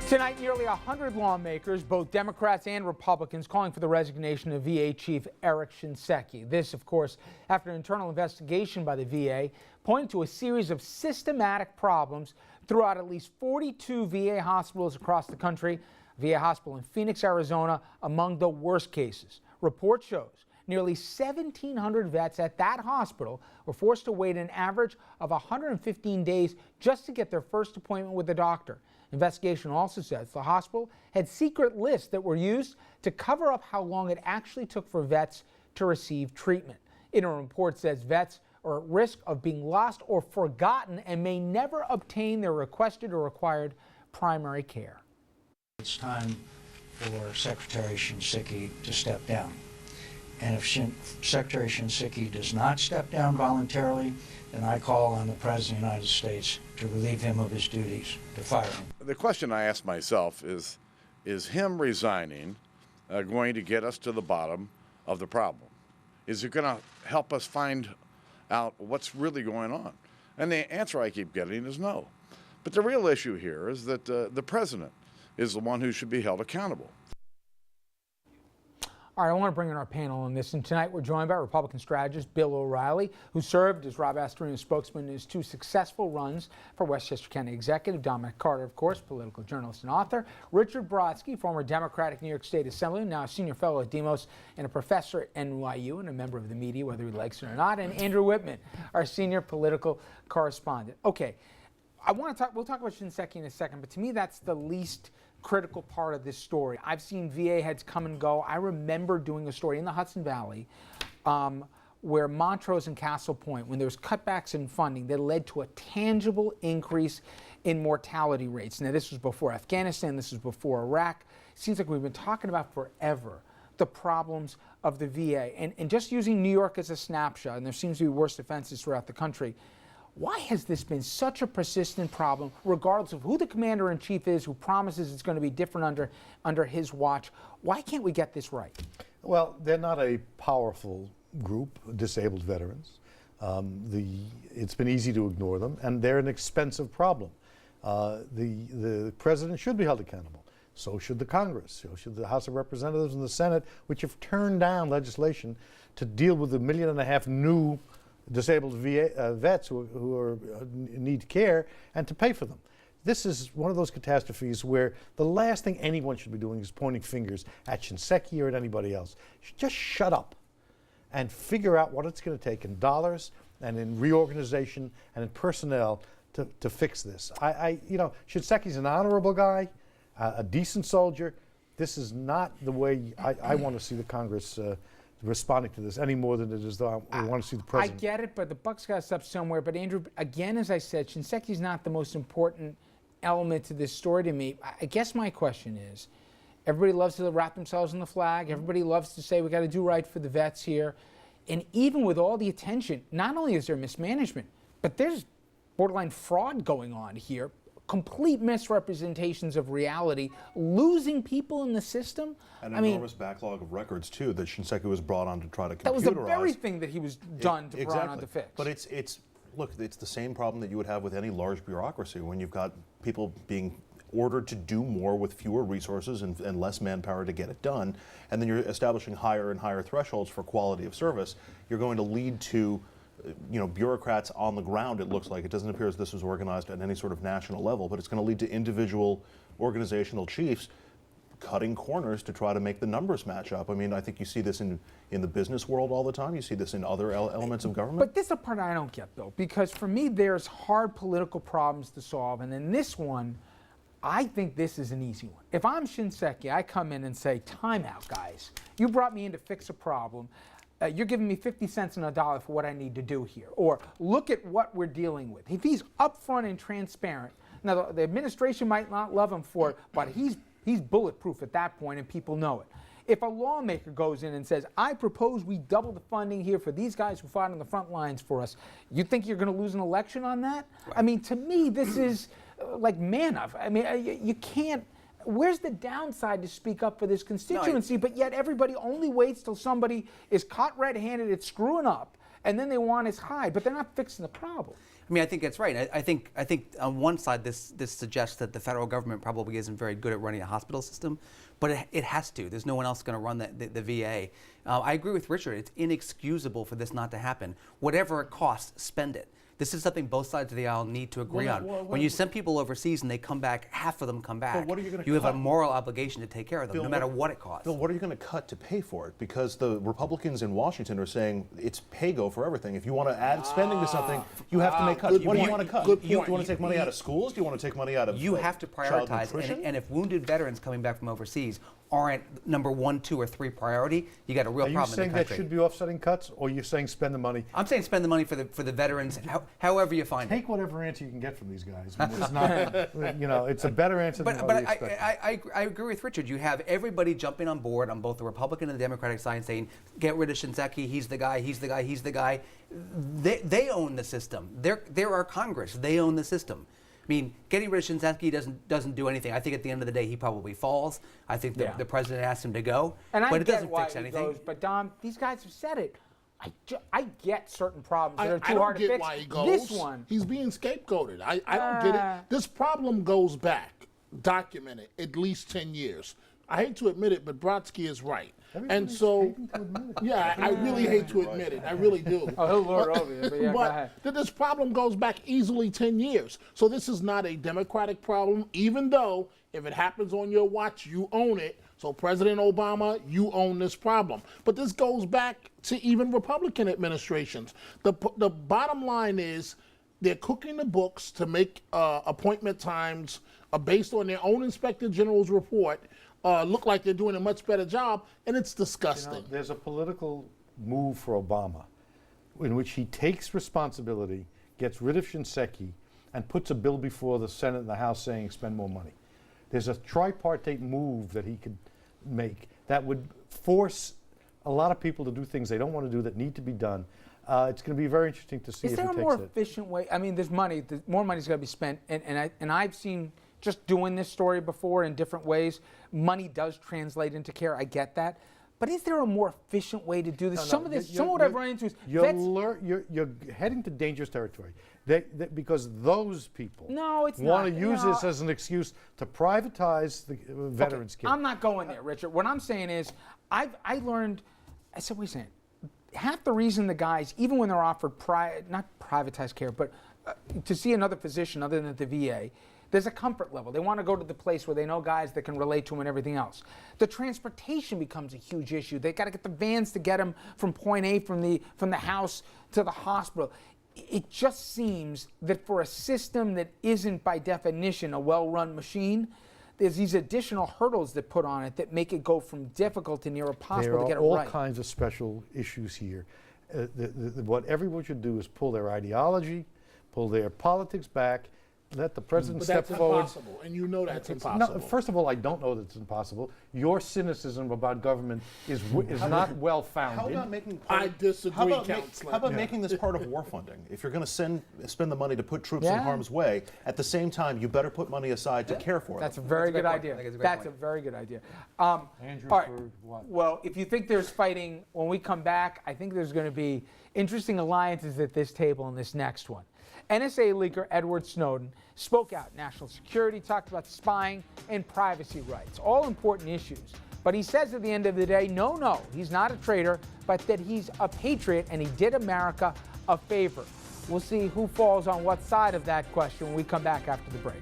Tonight, nearly 100 lawmakers, both Democrats and Republicans, calling for the resignation of VA Chief Eric Shinseki. This, of course, after an internal investigation by the VA pointed to a series of systematic problems throughout at least 42 VA hospitals across the country. A VA hospital in Phoenix, Arizona, among the worst cases. Report shows nearly 1,700 vets at that hospital were forced to wait an average of 115 days just to get their first appointment with a doctor. Investigation also says the hospital had secret lists that were used to cover up how long it actually took for vets to receive treatment. Interim report says vets are at risk of being lost or forgotten and may never obtain their requested or required primary care. It's time for Secretary Shinseki to step down. And if Secretary Shinseki does not step down voluntarily, then I call on the President of the United States to relieve him of his duties, to fire him. The question I ask myself is him resigning going to get us to the bottom of the problem? Is it going to help us find out what's really going on? And the answer I keep getting is no. But the real issue here is that the President is the one who should be held accountable. All right, I want to bring in our panel on this, and tonight we're joined by Republican strategist Bill O'Reilly, who served as Rob Astorino's spokesman in his two successful runs for Westchester County Executive. Dominic Carter, of course, political journalist and author. Richard Brodsky, former Democratic New York State Assemblyman, now a senior fellow at Demos and a professor at NYU and a member of the media, whether he likes it or not. And Andrew Whitman, our senior political correspondent. Okay, we'll talk about Shinseki in a second, but to me that's the least critical part of this story. I've seen VA heads come and go. I remember doing a story in the Hudson Valley where Montrose and Castle Point, when there was cutbacks in funding, that led to a tangible increase in mortality rates. Now, this was before Afghanistan. This was before Iraq. It seems like we've been talking about forever the problems of the VA. And just using New York as a snapshot, and there seems to be worse offenses throughout the country, why has this been such a persistent problem, regardless of who the commander-in-chief is, who promises it's going to be different under his watch? Why can't we get this right? Well, they're not a powerful group, disabled veterans. It's been easy to ignore them, and they're an expensive problem. The president should be held accountable. So should the Congress. So should the House of Representatives and the Senate, which have turned down legislation to deal with the 1.5 million new disabled vets who need care and to pay for them. This is one of those catastrophes where the last thing anyone should be doing is pointing fingers at Shinseki or at anybody else. Just shut up and figure out what it's going to take in dollars and in reorganization and in personnel to fix this. Shinseki's an honorable guy, a decent soldier. This is not the way I want to see the Congress responding to this any more than it is though I want to see the president. I get it, but the buck's got to stop somewhere. But Andrew, again, as I said, Shinseki's not the most important element to this story to me. I guess my question is, everybody loves to wrap themselves in the flag. Everybody loves to say we got to do right for the vets here. And even with all the attention, not only is there mismanagement, but there's borderline fraud going on here. Complete misrepresentations of reality, losing people in the system. An enormous backlog of records, too, that Shinseki was brought on to try to computerize. That was the very thing that he was done to brought on to fix. But look, it's the same problem that you would have with any large bureaucracy when you've got people being ordered to do more with fewer resources and less manpower to get it done, and then you're establishing higher and higher thresholds for quality of service. You're going to lead to bureaucrats on the ground. It looks like it doesn't appear as this was organized at any sort of national level, but it's going to lead to individual organizational chiefs cutting corners to try to make the numbers match up. I mean, I think you see this in the business world all the time. You see this in other elements of government. But this is the part I don't get, Bill, because for me, there's hard political problems to solve, and in this one, I think this is an easy one. If I'm Shinseki, I come in and say, time out, guys. You brought me in to fix a problem. You're giving me 50 cents on a dollar for what I need to do here. Or look at what we're dealing with. If he's upfront and transparent, now the administration might not love him for it, but he's bulletproof at that point and people know it. If a lawmaker goes in and says, I propose we double the funding here for these guys who fought on the front lines for us, you think you're going to lose an election on that? Right. I mean, to me, this is like manna. I mean, you can't. Where's the downside to speak up for this constituency, but yet everybody only waits till somebody is caught red-handed, it's screwing up, and then they want his hide, but they're not fixing the problem. I mean, I think that's right. I think on one side, this suggests that the federal government probably isn't very good at running a hospital system, but it has to. There's no one else going to run the VA. I agree with Richard. It's inexcusable for this not to happen. Whatever it costs, spend it. This is something both sides of the aisle need to agree on. When you send people overseas and they come back, half of them come back. What are you going to You have a moral obligation to take care of them, Bill, no matter what it costs. Bill, what are you going to cut to pay for it? Because the Republicans in Washington are saying it's pay-go for everything. If you want to add spending to something, you have to make cuts. What do you want to cut? Do you want to take money out of schools? Do you want to take money out of You have to child prioritize, nutrition? and if wounded veterans coming back from overseas aren't number 1, 2, or 3 priority, you got a real Are you problem in saying the that country. should be offsetting cuts, or you're saying spend the money? I'm saying spend the money for the veterans, however you find it. Take whatever answer you can get from these guys. I mean, it's not, you know, it's a better answer than But what we expected. I agree with Richard. You have everybody jumping on board on both the Republican and the Democratic side saying, get rid of Shinseki, he's the guy, he's the guy, he's the guy. They own the system. They're our Congress. They own the system. I mean, getting rid of Shinseki doesn't do anything. I think at the end of the day, he probably falls. I think the president asked him to go, And I but it get doesn't why fix he anything. goes, but Dom, these guys have said it. I get certain problems that are I too don't hard to get fix. why he goes. This one, He's being scapegoated. I don't get it. This problem goes back, documented, at least 10 years. I hate to admit it, but Brodsky is right. And so, yeah, I really hate to admit it. I really do. Oh, he'll lord over you, but yeah, go ahead. But this problem goes back easily 10 years. So this is not a Democratic problem, even though if it happens on your watch, you own it. So President Obama, you own this problem. But this goes back to even Republican administrations. The bottom line is they're cooking the books to make appointment times based on their own Inspector General's report look like they're doing a much better job, and it's disgusting. You know, there's a political move for Obama in which he takes responsibility, gets rid of Shinseki, and puts a bill before the Senate and the House saying spend more money. There's a tripartite move that he could make that would force a lot of people to do things they don't want to do that need to be done. It's going to be very interesting to see is if he there a takes more it. efficient way? I mean, there's money. More money's got to be spent, and I've seen just doing this story before in different ways. Money does translate into care. I get that. But is there a more efficient way to do this? Some of what I've run into is you're heading to dangerous territory. Because those people want to use this as an excuse to privatize the veterans' care. I'm not going there, Richard. What I'm saying is, I learned. I said, wait a second. Half the reason the guys, even when they're offered not privatized care, but to see another physician other than at the VA, there's a comfort level. They want to go to the place where they know guys that can relate to them and everything else. The transportation becomes a huge issue. They got to get the vans to get them from point A, from the house to the hospital. It just seems that for a system that isn't by definition a well-run machine, there's these additional hurdles that put on it that make it go from difficult to near impossible to get it right. There are all kinds of special issues here. What everyone should do is pull their ideology, pull their politics back, let the president step forward. That's impossible, and you know that's impossible. No, first of all, I don't know that it's impossible. Your cynicism about government is not well founded. How about making I disagree, how Counselor. about making this part of war funding? If you're going to spend the money to put troops in harm's way, at the same time, you better put money aside to care for That's them. a very good point. idea. I think it's a great That's point. a very good idea. Andrew, all right. for what? Well, if you think there's fighting when we come back, I think there's going to be interesting alliances at this table in this next one. NSA leaker Edward Snowden spoke out national security, talked about spying and privacy rights, all important issues. But he says at the end of the day, no, he's not a traitor, but that he's a patriot and he did America a favor. We'll see who falls on what side of that question when we come back after the break.